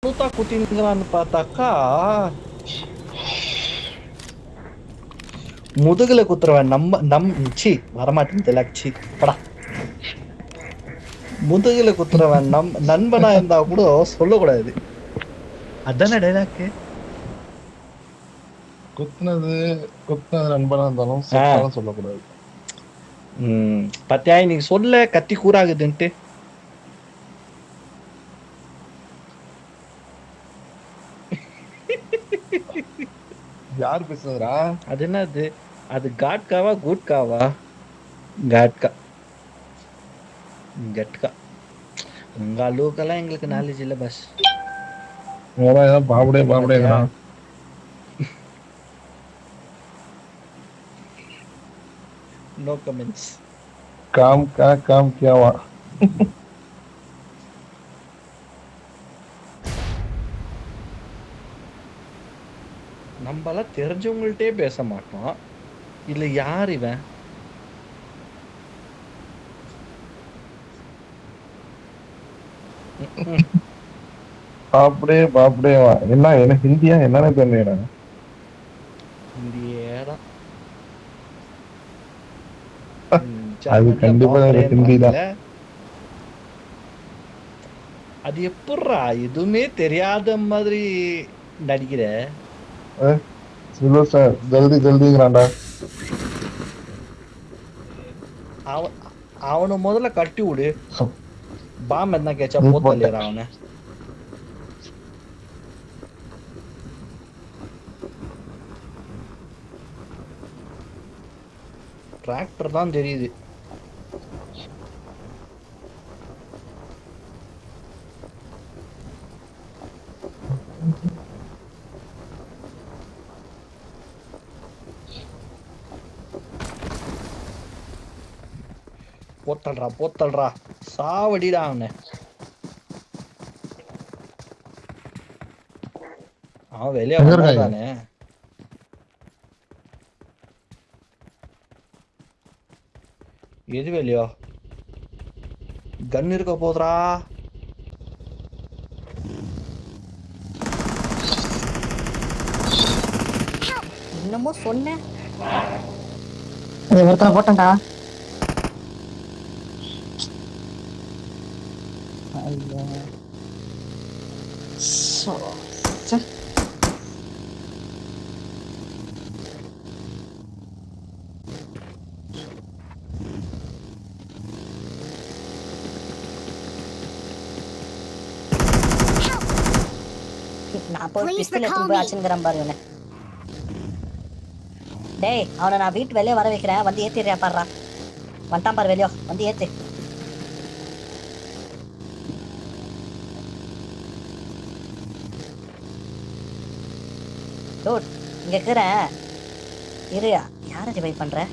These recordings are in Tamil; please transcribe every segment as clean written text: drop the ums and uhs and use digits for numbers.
மூத்தா குத்திங்களான்னு பார்த்தாக்கா முதுகுல குத்துறவன் சி வரமாட்டேன் தெலாச்சி படா. முதுகுல குத்துறவன் நண்பனா இருந்தா கூட சொல்லக்கூடாது. அதானே டைலாக்கு. குத்துனது நண்பனா இருந்தாலும் செத்தாலும் சொல்லக்கூடாது. பத்தியா நீங்க சொல்ல கத்தி கூறாகுதுன்ட்டு. யார் பேசுறதுடா? அது என்னது? அது காட்காவா குட்காவா? காட்கா கட்கா. உங்க அளவுக்கெல்லாம் எங்களுக்கு நாலேஜ் இல்ல பஸ். பாபுடேங்கிறான். No comments. काम कियावा. நம்மளாம் தெரிஞ்சவங்கள்ட்டே பேச மாட்டோம். இல்ல யார் இவன்? பாபுடேவா என்ன ஹிந்தியா என்னன்னு தெரியல. ஹிந்தியேதான். அது கண்டிப்பா ஹிந்தி தான். அது எப்படிரா எதுவுமே தெரியாத மாதிரி நடிக்கிற? ஜல்திங்கிறான்டா. அவனை முதல்ல கட்டி விடு. பாம் என்ன கேச்சா போத்தலையரா அவனை. டிராக்டர் தான் தெரியுது. போத்தல்றா சாவடிடா அவனை. அவன் வெளியே வந்தானே. எது வெளியோ கன் இருக்க போதுரா. என்னமோ சொன்னேன். ஒருத்தனை போட்டா. நான் போய் பிஸ்டல் எடுத்து போய் அடிச்சுங்கிறேன் பாரு இவனை. டேய் அவனை நான் வீட்டு வெளியே வர வைக்கிறேன், வந்து ஏத்திடுறியா பாடுறா. வந்துட்டான் பாரு வெளியோ, வந்து ஏத்து. டூட் இங்க இருக்கிறேன் இரு. யாரை ரிவைவ் பண்ற?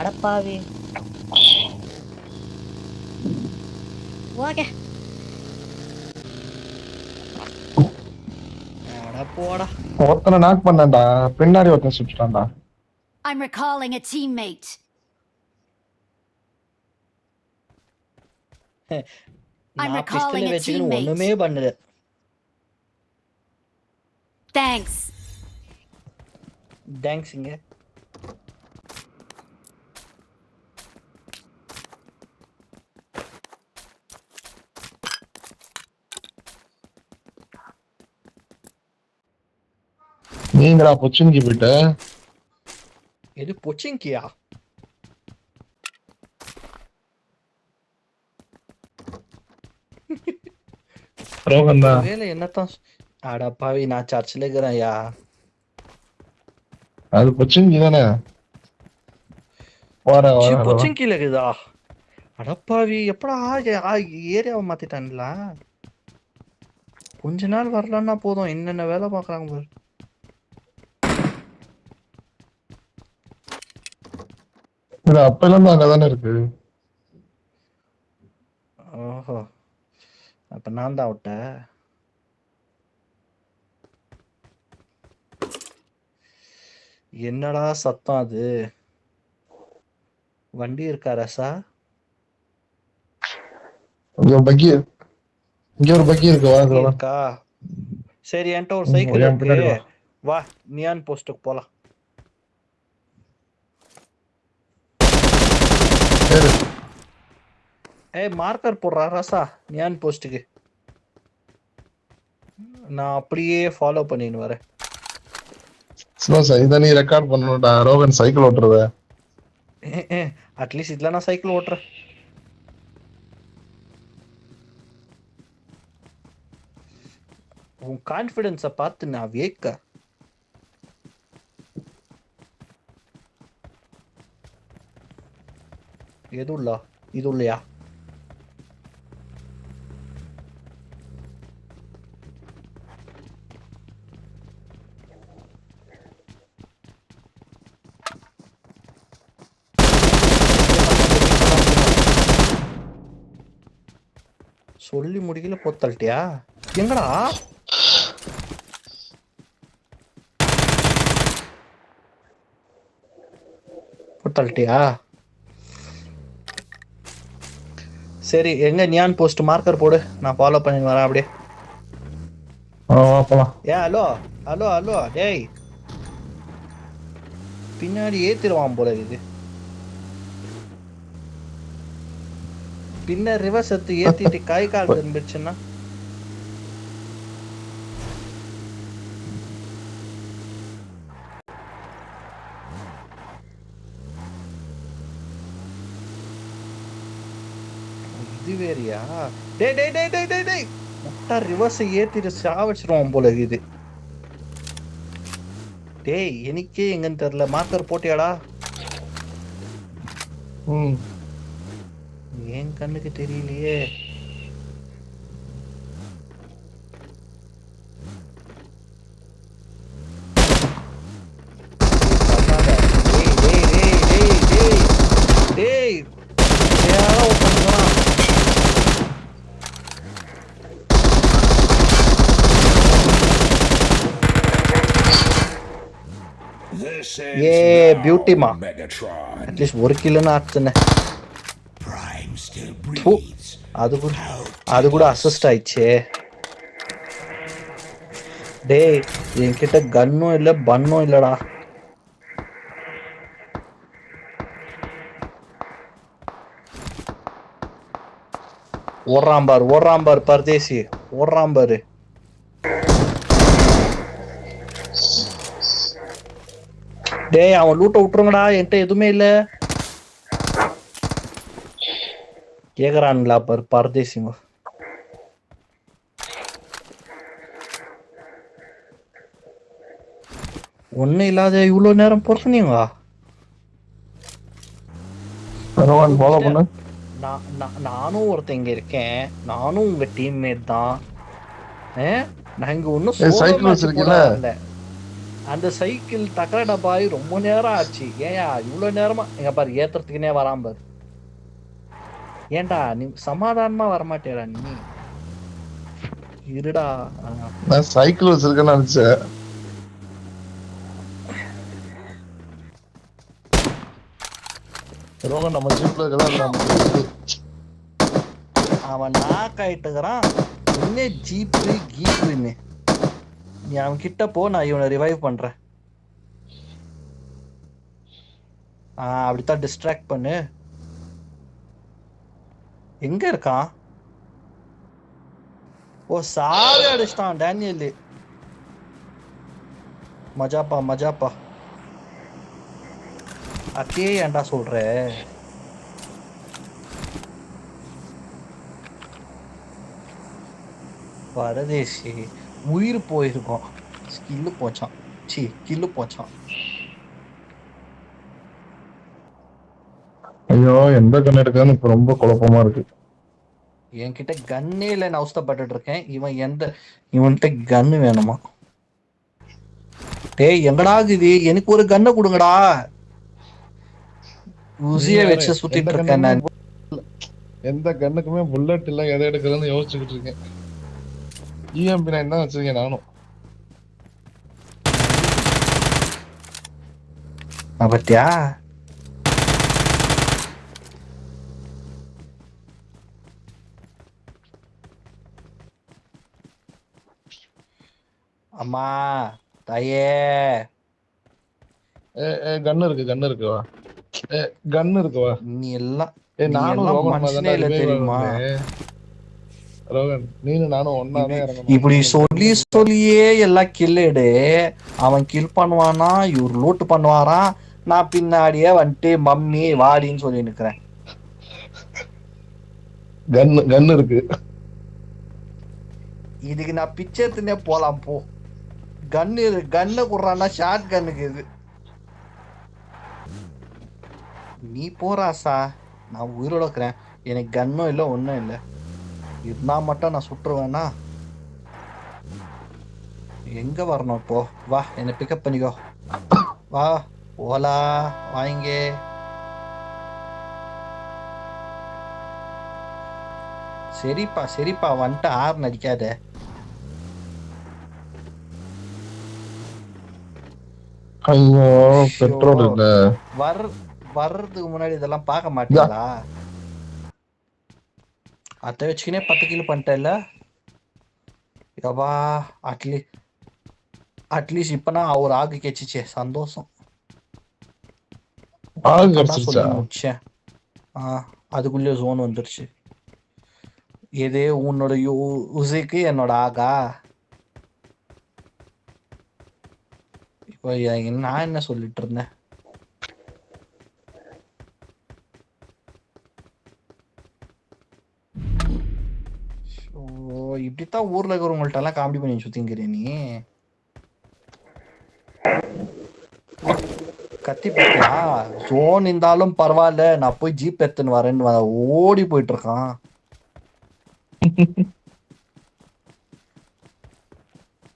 அடப்பாவி. ஓகே போடா. ஒருத்தனை நாக் பண்ணான்டா, பின்னாடி ஒருத்தன் சுட்டுட்டான்டா. I'm recalling a teammate. நான் பிஸ்டல் வெச்சிட்டு ஒண்ணுமே பண்ணல. தேங்க்ஸ்ங்க. நீங்களா பொச்சிங்கி போயிட்ட? இது பொச்சிங்கியா? வேலை என்னத்தான். அடப்பாவி நான் சர்ச்சில் இருக்கிறேன்யா. அது பொச்சிங்கி தானே? பொச்சிங்கில இருக்குதா? அடப்பாவி எப்படா ஏரியாவை மாத்திட்டாங்களா? கொஞ்ச நாள் வரலன்னா போதும் என்னென்ன வேலை பாக்குறாங்க பாரு. அப்பெல்லாம் அங்கதானே இருக்கு. ஓஹோ அப்ப நான் தான் விட்ட. என்னடா சத்தம் அது? வண்டி இருக்கா ரசா? பக்கி இங்க ஒரு பக்கி இருக்கு வா இதோட. இருக்கா? சரி என்கிட்ட ஒரு சைக்கிள் என் இருக்கு, பின்னாடி வா. வா நியான் போஸ்ட்டுக்கு போலாம். சரி ஏய் மார்க்கர் போடுறா ராசா நியான் போஸ்ட்டுக்கு. நான் அப்படியே ஃபாலோ பண்ணின்னு வரேன். ஸ்லோ சார் இதை நீ ரெக்கார்ட் பண்ணணும்டா ரோகன் சைக்கிள் ஓட்டுறத. அட்லீஸ்ட் இதுல நான் சைக்கிள் ஓட்டுறேன். உன் கான்ஃபிடன்ஸை பார்த்து நான் வியக்க. எதுல்லா இது இல்லையா? சொல்லி முடிக்கல பொத்தல்ட்டியா? எங்கடா பொத்தல்ட்டியா? சரி எங்க நியான் போஸ்ட் மார்க்கர் போடு, நான் ஃபாலோ பண்ணி வரேன் அப்படியே. வா போலாம். ஏ ஹலோ ஹலோ ஹலோ டேய், பின்னாடி ஏத்திடுவான் போல இது. பின்ன ரிவர்ஸ் எடுத்து ஏத்திட்டு கை கால் திரும்பிடுச்சுன்னா இது வேறியா? டேய் டேய் டேய் டேய் டேய் டேய், முட்டா ரிவர்ஸ் ஏத்திட்டு சாவச்சிருவான் போல இது. டேய் எனக்கே எங்கன்னு தெரியல, மார்க்கர் போட்டியாடா? என் கண்ணுக்கு தெரியலையே. ஏ பியூட்டிமா, அட்லீஸ்ட் ஒரு கிலோன்னு ஆச்சுன்னு. அது கூட அசிஸ்ட் ஆயிடுச்சே. டேய் என்கிட்ட கன்னும் இல்ல பன்னும் இல்லடா. ஓடுறான் பார் பரதேசி, ஓடுறான் பாரு. டேய் அவன் லூட்ட விட்டுருங்கடா, என்கிட்ட எதுவுமே இல்ல. கேக்குறானுங்களா பாரு பரதேசிங்க. ஒண்ணு இல்லாத இவ்வளவு நேரம் பொறுத்தீங்க. நானும் ஒருத்தன் இங்க இருக்கேன், நானும் உங்க டீம்மேட் தான். நாங்க ஒன்னும் அந்த சைக்கிள் தக்கர டப்பாய் ரொம்ப நேரம் ஆச்சு. ஏயா இவ்வளவு நேரமா எங்க பாரு ஏத்துறதுக்குனே வராம பாரு. ஏன்டா நீ சமாதானமா வரமாட்டேடா நீ? இருடா. நான் சைக்கிள் வச்சிருக்கேன்னு நினைச்சேன். நம்ம ஜீப்ல அவன் நாக் ஆயிட்டுக்கிறான். என்ன ஜீப்பு கீப்புன்னு நீ அவன் கிட்ட போ, நான் இவனை ரிவைவ் பண்றேன். அப்படித்தான் டிஸ்ட்ராக்ட் பண்ணு. எங்க இருக்கான்? ஓ சாவே அடிச்சிட்டான் டேனியல். மஜாப்பா. அக்கே ஏன்டா சொல்ற? பரதேசி உயிர் போயிருக்கோம். கில்லு போச்சான். ஐயோ எந்த கண்ணு எடுக்கான்னு இப்ப ரொம்ப குழப்பமா இருக்கு. என்கிட்ட கன்னே இல்ல, நான் அவஸ்தப்பட்டு இருக்கேன். இவன்கிட்ட கன்னு வேணுமா? டேய் எங்கடா இது? எனக்கு ஒரு கன்னை கொடுங்கடா. உசிய வச்சு சுத்திட்டு இருக்கேன் நான். எந்த கண்ணுக்குமே புல்லட் இல்ல, எதை எடுக்கிறதுன்னு யோசிச்சுக்கிட்டு இருக்கேன். இஎம்பி நான் தான் வச்சிருக்கேன் நானும். பத்தியா அம்மா தாயே. கன்னு இருக்கு வா. கன்னு இருக்கு வா. நீ எல்லாம் நீ நானும் எல்லாம் ரோகன் மனுஷனே இல்ல தெரியுமா? ரோகன் நீனு நானும் ஒன்னாதான் இப்படி சொல்லி இறங்கணும். சொல்லியே எல்லாம் கில்லிடு. அவன் கில் பண்ணுவானா, இவர் லூட் பண்ணுவாராம். நான் பின்னாடியே வந்துட்டு மம்மி வாடின்னு சொல்லி நிக்கிறேன். கன்னு இருக்கு. இதுக்கு நான் பிச்சை போலாம் போ. கன்னு குடுறான்னா ஷார்ட் கன்னுக்கு இது. நீ போறாசா, நான் உயிரோட இருக்கிறேன். எனக்கு கன்னும் இல்லை ஒன்றும் இல்லை. இருந்தா மட்டும் நான் சுட்டுருவேனா? எங்க வரணும் இப்போ? வா, என்னை பிக்கப் பண்ணிக்கோ. வா ஓலா வாங்க. சரிப்பா வந்துட்டு ஆறு நடிக்காத. ஐயோ பெட்ரோல் இல்ல. வர்றதுக்கு முன்னாடி இதெல்லாம் பார்க்க மாட்டீங்களா? அதை வச்சுக்கினே 10 கிலோ பண்ணிட்டேல்ல. யப்பா, அட்லீஸ்ட் இப்பனா ஒரு ஆகு கேச்சிச்சே, சந்தோஷம். சொல்லி முடிச்சேன். அதுக்குள்ளே ஜோன் வந்துருச்சு. எது உன்னோட யூஸுக்கு என்னோட ஆகா? இப்போ நான் என்ன சொல்லிட்டு இருந்தேன்? இப்படித்தான் ஊர்ல இருக்கிறவங்கள்ட்ட எல்லாம் காமெடி பண்ணி சுத்திங்கிற நீ. கத்தி பத்தியா? ஜோன் இருந்தாலும் பரவாயில்ல, நான் போய் ஜீப் எடுத்துன்னு வரேன்னு ஓடி போயிட்டு இருக்கான்.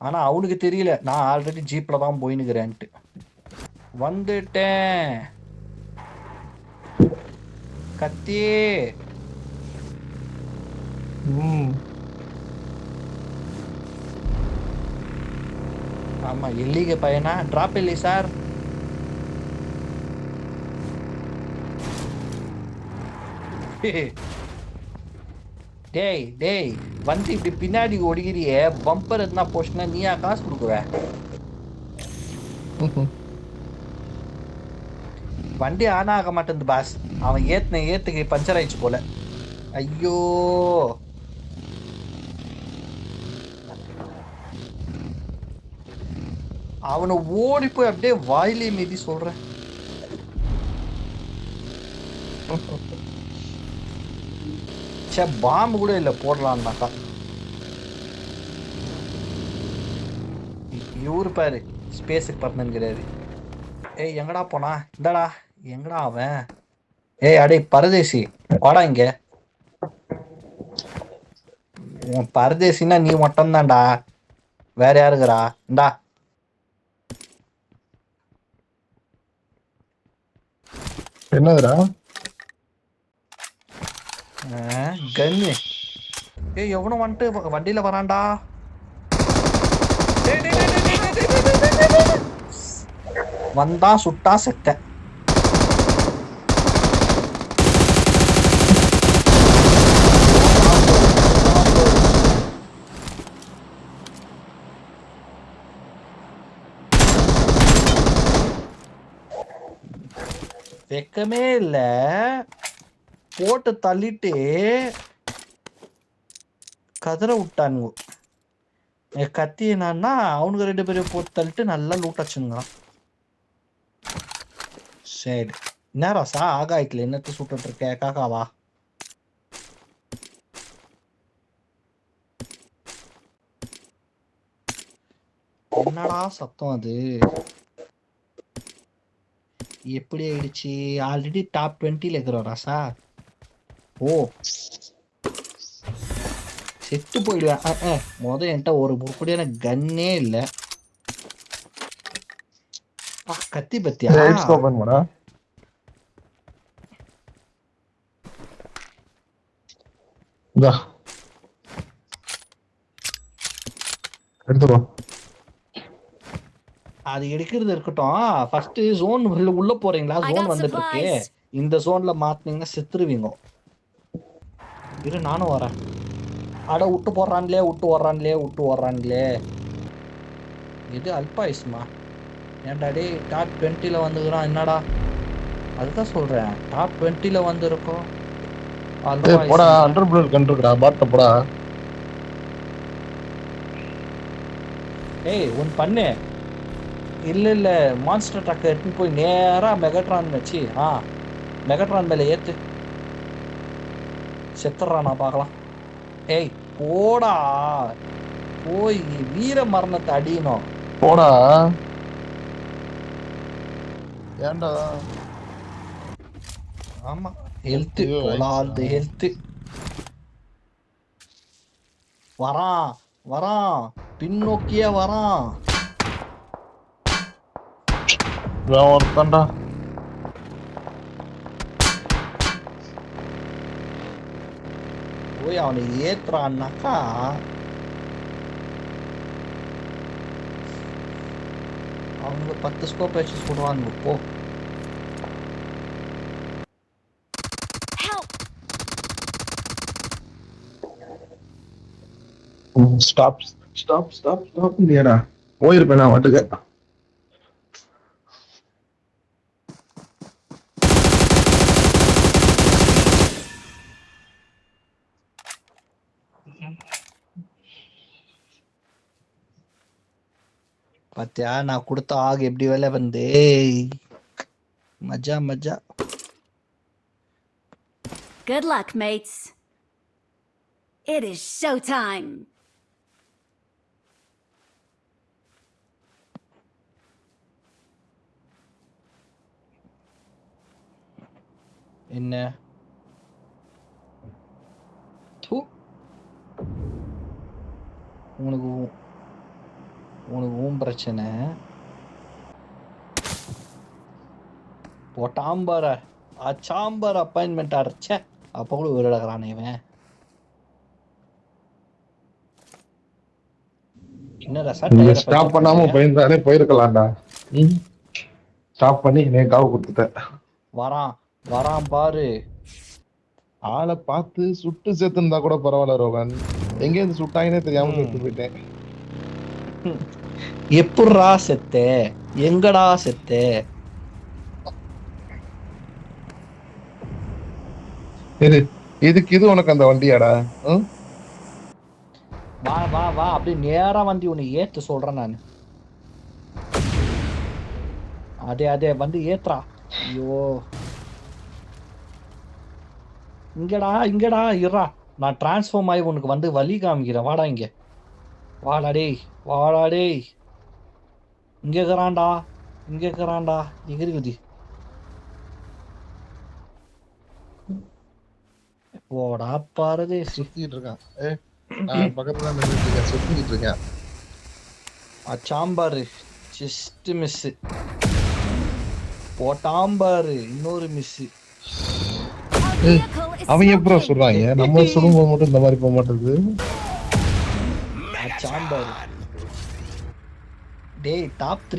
ஆனா அவனுக்கு தெரியல நான் ஆல்ரெடி ஜீப்ல தான் போயினுக்கிறேன்ட்டு. வந்துட்டேன். கத்தி. ஆமா, எல்லிக பையனா? டிராப் இல்லை சார். டேய் வந்து இப்படி பின்னாடி ஓடிக்கிறியே, பம்பர் எதுனா போச்சுன்னா நீயா காசு கொடுக்குற? வண்டி ஆன் ஆக மாட்டேங்குது பாஸ். அவன் ஏத்துக்கு பஞ்சர் ஆயிடுச்சு போல. ஐயோ, அவனை ஓடி போய் அப்படியே வாயிலே மீதி சொல்றேன். பாம்பு கூட இல்ல போடலான்னாக்கா. இவரு பாரு ஸ்பேஸுக்கு பறந்துங்கிறாரு. ஏய் எங்கடா போனா? இந்தடா. எங்கடா அவன்? ஏய் அடே பரதேசி, வாடா இங்க. பரதேசின்னா நீ மட்டும் தான்டா, வேற யாருக்குறா? இந்தா. என்னதுடா கன்னு? ஏய் எவனும் வந்துட்டு வண்டியில வரான்டா. வந்தா சுட்டா செத்த. வெக்கமே இல்ல, போட்டு தள்ளிட்டு கதற விட்டானுங்க. கத்தி என்னன்னா அவனுக்கு 2 பேரும் போட்டு தள்ளிட்டு நல்லா லூட் அடிச்சுங்க. சரி, என்ன ராசா ஆகாயத்துல என்னத்த சுட்டு இருக்க? காக்காவா? என்னடா சத்தம் அது? எப்படி ஆயிடுச்சு? ஆல்ரெடி டாப் 20ல இருக்கிறோம் ராசா. ஓ, செத்து போயிடுவேன். என்கிட்ட ஒரு புடியான கன்னே இல்ல. கத்தி பத்தியா? அது எடுக்கிறது இருக்கட்டும். ஃபர்ஸ்ட் ஜோன் உள்ள போறீங்களா? ஜோன் வந்துட்டு இருக்கு. இந்த ஜோன்ல மாத்தினீங்கன்னா செத்துருவீங்க. இரு நானும் வரேன். அட விட்டு போடுறான்லே. இது அல்பாயுஸ்மா. ஏன்டா டே டாப் 20ல வந்துக்கிறான் என்னடா? அதுதான் சொல்றேன், டாப் 20ல வந்திருக்கோம். போடா அண்டர் ப்ளூர் கண்டிருக்கா பாட்ட போடா. ஏய் ஒன்று பண்ணு. இல்லை மான்ஸ்டர் ட்ரக்கை எடுத்துன்னு போய் நேராக மெகட்ரான் வச்சு மெகட்ரான் மேலே ஏற்று செத்துறானா பார்க்கலாம். ஏய் போடா, போய் வீர மரணத்தை அடியணும். போடா ஏன்டா? ஆமா ஹெல்த்து போடாது ஹெல்த்து. வரான் பின்னோக்கியே வரான். ஒருத்தன்டா போய் அவனை ஏத்துறான்னாக்கா அவங்க 10 ஸ்கோப் வச்சு சொல்றாங்க. போ ஸ்டாப் ஸ்டாப் ஸ்டாப் ஸ்டாப் இல்லையாடா? போயிருப்பேன் நான் வாட்டுக்கு. பாத்தியா நான் கொடுத்த ஆகு எப்படி வேலை வந்து மஜா மஜா. Good luck, mates. It is showtime. என்ன உனக்கு பிரச்சனை போட்டாம்பார சாம்பார் அப்பாயின்மெண்ட் அடைச்ச அப்போ கூட உயிரிழக்கிறான் இவன். என்னடா சார் ஸ்டாப் பண்ணாம போயிருந்தானே போயிருக்கலாம்டா. ஸ்டாப் பண்ணி காவு கொடுத்துட்டேன். வரான் பாரு. ஆளை பார்த்து சுட்டு சேர்த்துருந்தா கூட பரவாயில்ல ரோகன். எங்கேருந்து சுட்டாங்கன்னே தெரியாம செத்து போயிட்டேன். எப்படா செத்தே? எங்கடா செத்தே? இதுக்கு இது உனக்கு அந்த வண்டியாடா? வா அப்படி நேரா வந்து உன்னை ஏத்து சொல்றேன் நான். அதே வந்து ஏத்துறா. ஐயோ இங்கடா இருறா, நான் டிரான்ஸ்ஃபார்ம் ஆகி உனக்கு வந்து வலி காமிக்கிறேன். வாடா இங்க, வாடா டேய் இங்க இருக்கிறான்டா எகிரி குதி. போடா பாருதே சுத்திட்டு இருக்கான். பக்கத்துல சுத்திட்டு இருக்கேன். Sambar just miss. போட்டாம்பாரு இன்னொரு மிஸ். அவங்க எப்பறம் சொல்றாங்க நம்ம சுடும்போது மட்டும் இந்த மாதிரி போக மாட்டேங்குது. சாம்பாரு டேய் டாப் 3